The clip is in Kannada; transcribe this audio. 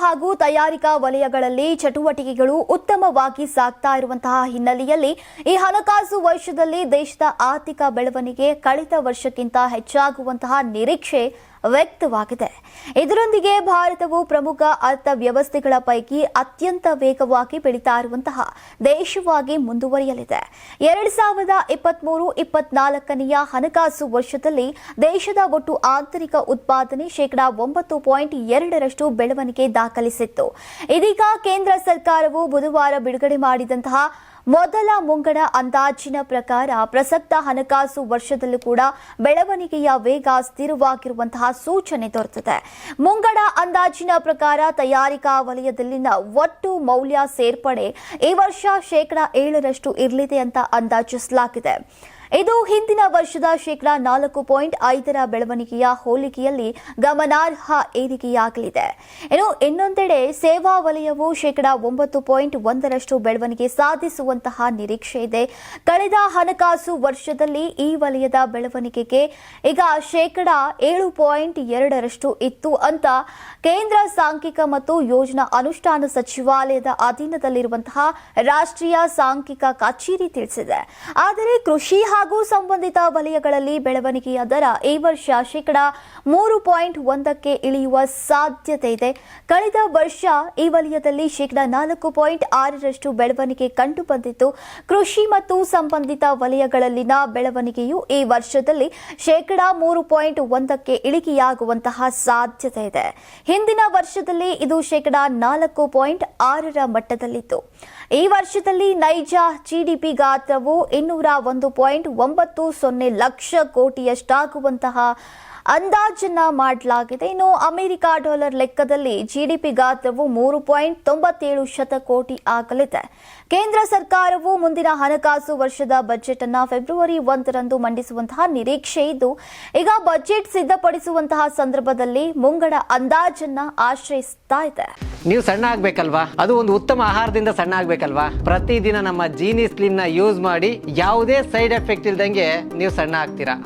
ಹಾಗೂ ತಯಾರಿಕಾ ವಲಯಗಳಲ್ಲಿ ಚಟುವಟಿಕೆಗಳು ಉತ್ತಮವಾಗಿ ಸಾಗ್ತಾ ಇರುವಂತಹ ಹಿನ್ನೆಲೆಯಲ್ಲಿ ಈ ಹಣಕಾಸು ವರ್ಷದಲ್ಲಿ ದೇಶದ ಆರ್ಥಿಕ ಬೆಳವಣಿಗೆ ಕಳೆದ ವರ್ಷಕ್ಕಿಂತ ಹೆಚ್ಚಾಗುವಂತಹ ನಿರೀಕ್ಷೆ ವ್ಯಕ್ತವಾಗಿದೆ. ಇದರೊಂದಿಗೆ ಭಾರತವು ಪ್ರಮುಖ ಅರ್ಥವ್ಯವಸ್ಥೆಗಳ ಪೈಕಿ ಅತ್ಯಂತ ವೇಗವಾಗಿ ಬೆಳೀತಾ ಇರುವಂತಹ ದೇಶವಾಗಿ ಮುಂದುವರಿಯಲಿದೆ. 2023-24ನೇ ಹಣಕಾಸು ವರ್ಷದಲ್ಲಿ ದೇಶದ ಒಟ್ಟು ಆಂತರಿಕ ಉತ್ಪಾದನೆ ಶೇಕಡಾ 9.2ರಷ್ಟು ಬೆಳವಣಿಗೆ ದಾಖಲಿಸಿತ್ತು. ಇದೀಗ ಕೇಂದ್ರ ಸರ್ಕಾರವು ಬುಧವಾರ ಬಿಡುಗಡೆ ಮಾಡಿದಂತಹ ಮೊದಲ ಮುಂಗಡ ಅಂದಾಜಿನ ಪ್ರಕಾರ ಪ್ರಸಕ್ತ ಹಣಕಾಸು ವರ್ಷದಲ್ಲೂ ಕೂಡ ಬೆಳವಣಿಗೆಯ ವೇಗ ಸ್ಥಿರವಾಗಿರುವಂತಹ ಸೂಚನೆ ದೊರೆತಿದೆ. ಮುಂಗಡ ಅಂದಾಜಿನ ಪ್ರಕಾರ ತಯಾರಿಕಾ ವಲಯದಲ್ಲಿನ ಒಟ್ಟು ಮೌಲ್ಯ ಸೇರ್ಪಡೆ ಈ ವರ್ಷ ಶೇಕಡಾ 7ರಷ್ಟು ಇರಲಿದೆ ಅಂತ ಅಂದಾಜಿಸಲಾಗಿದೆ. ಇದು ಹಿಂದಿನ ವರ್ಷದ ಶೇಕಡಾ 4.5ರ ಬೆಳವಣಿಗೆಯ ಹೋಲಿಕೆಯಲ್ಲಿ ಗಮನಾರ್ಹ ಏರಿಕೆಯಾಗಲಿದೆ. ಇನ್ನೊಂದೆಡೆ ಸೇವಾ ವಲಯವು ಶೇಕಡಾ 9.1ರಷ್ಟು ಬೆಳವಣಿಗೆ ಸಾಧಿಸುವಂತಹ ನಿರೀಕ್ಷೆ ಇದೆ. ಕಳೆದ ಹಣಕಾಸು ವರ್ಷದಲ್ಲಿ ಈ ವಲಯದ ಬೆಳವಣಿಗೆಗೆ ಈಗ ಶೇಕಡಾ 7.2ರಷ್ಟು ಇತ್ತು ಅಂತ ಕೇಂದ್ರ ಸಾಂಖ್ಯಿಕ ಮತ್ತು ಯೋಜನಾ ಅನುಷ್ಠಾನ ಸಚಿವಾಲಯದ ಅಧೀನದಲ್ಲಿರುವಂತಹ ರಾಷ್ಟ್ರೀಯ ಸಾಂಖ್ಯಿಕ ಕಚೇರಿ ತಿಳಿಸಿದೆ. ಆದರೆ ಕೃಷಿ ಹಾಗೂ ಸಂಬಂಧಿತ ವಲಯಗಳಲ್ಲಿ ಬೆಳವಣಿಗೆಯ ದರ ಈ ವರ್ಷ ಶೇಕಡಾ 3.1ಕ್ಕೆ ಇಳಿಯುವ ಸಾಧ್ಯತೆ ಇದೆ. ಕಳೆದ ವರ್ಷ ಈ ವಲಯದಲ್ಲಿ ಶೇಕಡಾ 4.6ರಷ್ಟು ಬೆಳವಣಿಗೆ ಕಂಡುಬಂದಿತ್ತು. ಕೃಷಿ ಮತ್ತು ಸಂಬಂಧಿತ ವಲಯಗಳಲ್ಲಿನ ಬೆಳವಣಿಗೆಯು ಈ ವರ್ಷದಲ್ಲಿ ಶೇಕಡಾ 3.1ಕ್ಕೆ ಇಳಿಕೆಯಾಗುವಂತಹ ಸಾಧ್ಯತೆ ಇದೆ. ಹಿಂದಿನ ವರ್ಷದಲ್ಲಿ ಇದು ಶೇಕಡಾ 4.6ರ ಮಟ್ಟದಲ್ಲಿತ್ತು. ಈ ವರ್ಷದಲ್ಲಿ ನೈಜ ಜಿಡಿಪಿ ಗಾತ್ರವು 201.90 ಲಕ್ಷ ಕೋಟಿಯಷ್ಟಾಗುವಂತಹ ಅಂದಾಜನ್ನ ಮಾಡಲಾಗಿದೆ. ಇನ್ನು ಅಮೆರಿಕ ಡಾಲರ್ ಲೆಕ್ಕದಲ್ಲಿ ಜಿಡಿಪಿ ಗಾತ್ರವು 3.97 ಶತಕೋಟಿ ಆಗಲಿದೆ. ಕೇಂದ್ರ ಸರ್ಕಾರವು ಮುಂದಿನ ಹಣಕಾಸು ವರ್ಷದ ಬಜೆಟ್ ಅನ್ನು ಫೆಬ್ರವರಿ 1ರಂದು ಮಂಡಿಸುವಂತಹ ನಿರೀಕ್ಷೆ ಇದ್ದು, ಈಗ ಬಜೆಟ್ ಸಿದ್ಧಪಡಿಸುವಂತಹ ಸಂದರ್ಭದಲ್ಲಿ ಮುಂಗಡ ಅಂದಾಜನ್ನ ಆಶ್ರಯಿಸ್ತಾ ಇದೆ. ನೀವು ಸಣ್ಣ ಆಗ್ಬೇಕಲ್ವಾ? ಅದು ಒಂದು ಉತ್ತಮ ಆಹಾರದಿಂದ ಸಣ್ಣ ಆಗ್ಬೇಕಲ್ವಾ? ಪ್ರತಿದಿನ ನಮ್ಮ ಜೀನಿ ಸ್ಲಿಮ್ ನ ಯೂಸ್ ಮಾಡಿ ಯಾವುದೇ ಸೈಡ್ ಎಫೆಕ್ಟ್ ಇಲ್ದಂಗೆ ನೀವು ಸಣ್ಣ ಆಗ್ತೀರಾ.